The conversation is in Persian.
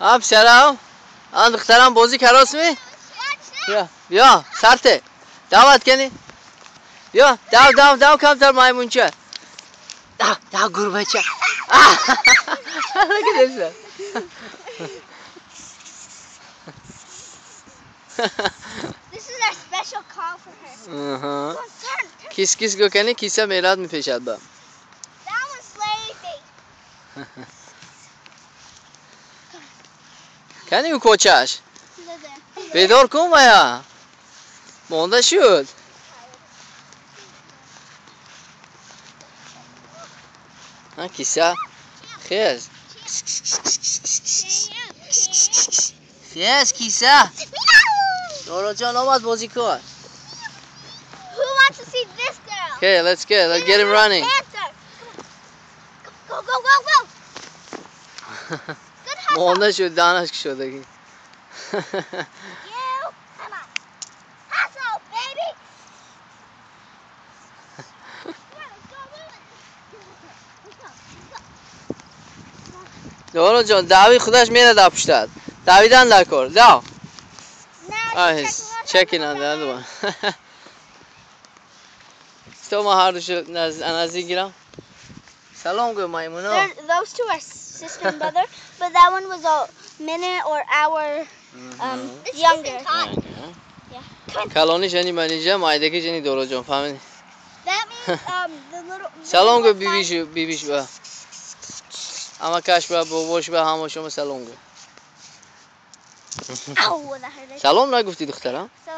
هم سلام آن دخترم بازی کراس می بیا بیا سرته دعوت کنی بیا دو کمتر مایمونچه دو گربه چه This is our special call for her. Come on, turn. کیس گو کنی کیسه میلاد میپیشد با That one's lazy. کنی او کوچش Listen. بیدار کن مایا مونده شد ها کیسه خیز خیز کیسه دورو جان آمد بازی کن Who wants to see this girl? Okay, let's get him running. Panther. Come on. Go. Good hustle. مونده شد دانش شده کی You. Come on. Hustle, baby. Come on, let's go. دورو جان داوی خودش میره در پشتت دویدن در کار دو Now he's checking on the other one. تو ما هر دوش نزدیک گیرم سلام گو مایمونا Those two are sister and brother, but that one was a minute or hour younger. Yeah. کلانی جنی منیجه مایدگی جنی دورو جان فهمیدی That means the little. سلام گو بیبیش با اما کش با باباش با همه شما سلام گو Ow, that hurt. سلام نگفتی دخترم So.